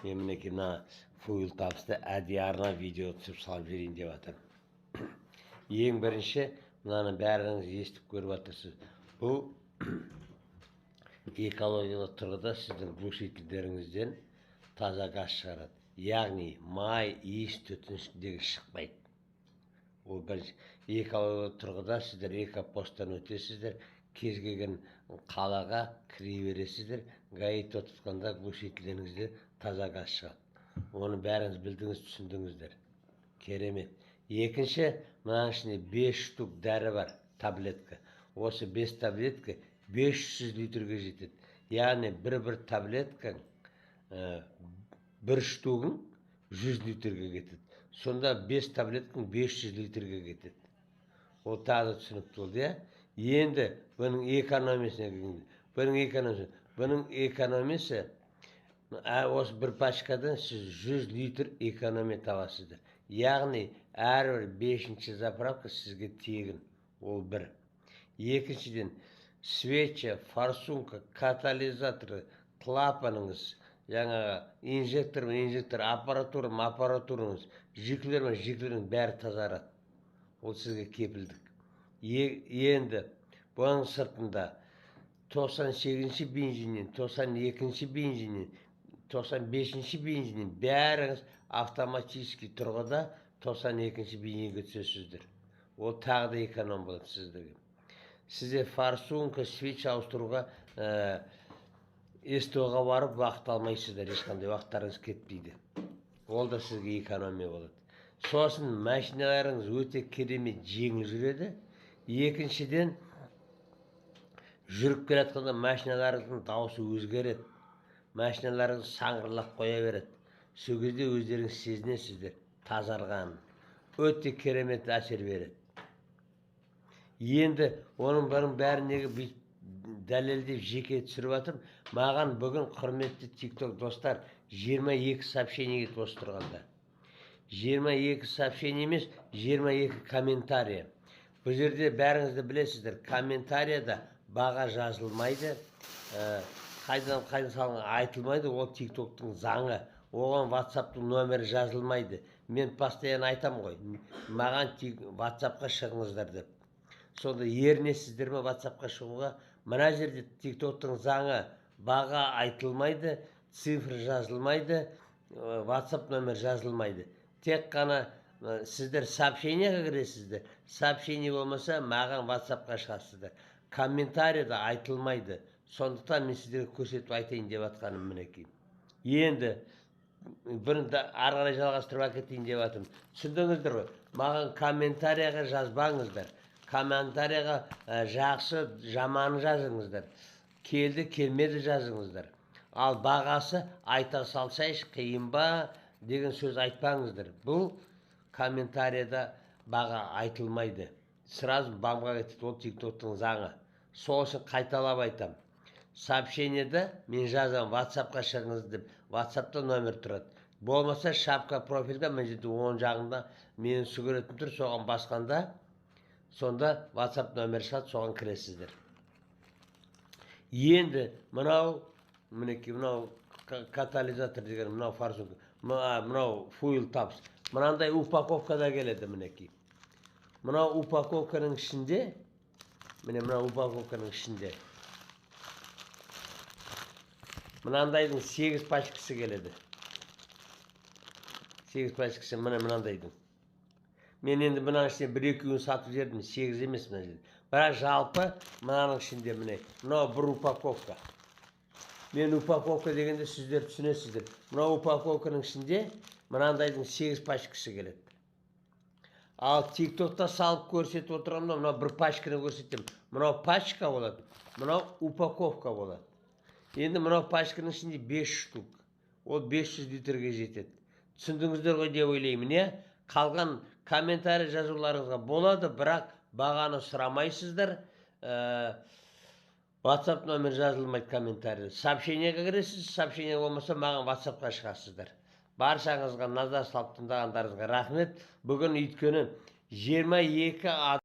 Мен мінекей мына фуйл табысты әдиярына видео түсіп салып жіберейін деп жатырмын. Ең бірінші мынаны бәріңіз естіп көріп жатырсыз. Бұл экологиялық тұрғыда сіздің глушительдеріңізден таза газ шығарады. Яғни май, иіс, түтін ішіндегі шықпайды. Ол бірінші. Экологиялық тұрғыда сіздер экопосттан өтесіздер, кез келген қалаға кіре бересіздер, гаи тоқтатқанда глушительдеріңізде таза газ шығады. Оны бәріңіз білдіңіз, түсіндіңіздер. Керемет. Екінші, мынаның ішінде 5 штук дәрі бар, таблетка. Осы 5 таблетка 500 литрге жетеді. Яғни бір таблетка, бір штугың 100 литрге кетеді. Сонда 5 таблеткаң 500 литрге кетеді. Ол тағы түсінікті болды, иә? Енді бұның экономиясына келгенде, бұның экономиясы осы бір пачкадан сіз 100 литр экономия табасыздар. Яғни әрбір 5-ші заправка сізге тегін. Ол бір. Екіншіден, свеча, форсунка, катализатор, клапаныңыз, жаңағы инжектор, аппаратураңыз, жиклеріңіз бәрі тазарады. Ол сізге кепілдік. Енді бұның сыртында 98-ші бензиннен, 92-ші бензиннен, 95-ші бензиннен бәріңіз автоматически тұрғыда 92-ші бензинге түсесіздер. Ол тағы да эконом болады сіздерге. Сізде форсунка, свеч ауыстыруға, СТО-ға барып уақыт алмайсыздар, ешқандай уақыттарыңыз кетпейді. Ол да сізге экономия болады. Сосын машиналарыңыз өте керемет жеңіл жүреді. Екіншіден, жүріп келатқанда машиналарыңыздың дауысы өзгереді. Машиналарыңыз саңғырлап қоя береді. Сол кезде өздеріңіз сезінесіздер тазарғанын. Өте керемет әсер береді. Енді оның бәрін неге дәлелдеп жеке түсіріп жатырмын. Маған бүгін құрметті TikTok достар 22 сообщение кетіп осы тұрғанда. 22 сообщение емес, 22 комментария. Бұл жерде бәріңізді білесіздер, комментарияда баға жазылмайды, қайдан салынған айтылмайды, ол TikToктың заңы. Оған WhatsApp-тың номері жазылмайды. Мен постоянно айтам ғой, маған WhatsApp-қа шығыңыздар деп. Сонда ерінесіздер ме WhatsApp-қа шығуға? Мына жерде TikToктың заңы, баға айтылмайды, цифр жазылмайды, WhatsApp номер жазылмайды. Тек қана сіздер сообщениеға кіресіздер. Сообщение болмаса, маған WhatsApp-қа шығасыздар. Комментарияда айтылмайды. Сондықтан мен сіздерге көрсетіп айтайын деп жатқаным мінекей. Енді бірін ары қарай жалғастырып әкетейін деп жатырмын. Түсіндіңіздер ғой? Маған комментарияға жазбаңыздар. Комментарияға жақсы, жаманы жазыңыздар. Келді, келмеді жазыңыздар. Ал бағасы айта салсайшы, қиын ба деген сөз айтпаңыздар. Бұл комментарияда баға айтылмайды. Сразу бамға кетеді, ол TikToктың заңы. Сол үшін қайталап айтам. Сообщениеда мен жазам, WhatsApp-қа шығыңыз деп. WhatsApp-та номер тұрады. Болмаса шапка профильда, мен жерде оң жағында менің суретім тұр, соған басқанда, сонда WhatsApp номер шығады, соған кіресіздер. Енді мынау, мінекей, мынау катализатор деген, мынау форсунка, мынау фуйл табыс. Мынандай упаковкада келеді, мінекей. Мынау упаковканың ішінде, мынандайдың 8 пачкасы келеді. 8 пачкасы мынандайдың. Мен енді мынаның ішінде 1-2 сатып жердім, 8 емес мына жерде. Бірақ жалпы мынаның ішінде мынау бір упаковка. Мен упаковка дегенде сіздер түсінесіздер. Мынау упаковканың ішінде мынандайдың 8 пачкасы келеді. Ал TikTokта салып көрсетіп отырғанда, мынау бір пачканы көрсетем. Мынау пачка болады, мынау упаковка болады. Енді мынау пачканың ішінде 5 штук. Ол 500 литрге жетеді. Түсіндіңіздер ғой деп ойлаймын, е? Қалған комментарий жазуларыңызға болады, бірақ бағаны сұрамайсыздар. WhatsApp номер жазылмайды комментарийде. Сообщениеға кіресіз, сообщение болмаса маған WhatsApp-қа шығасыздар. Баршаңызға назар салып тыңдағандарыңызға рахмет. Бүгін өйткені 22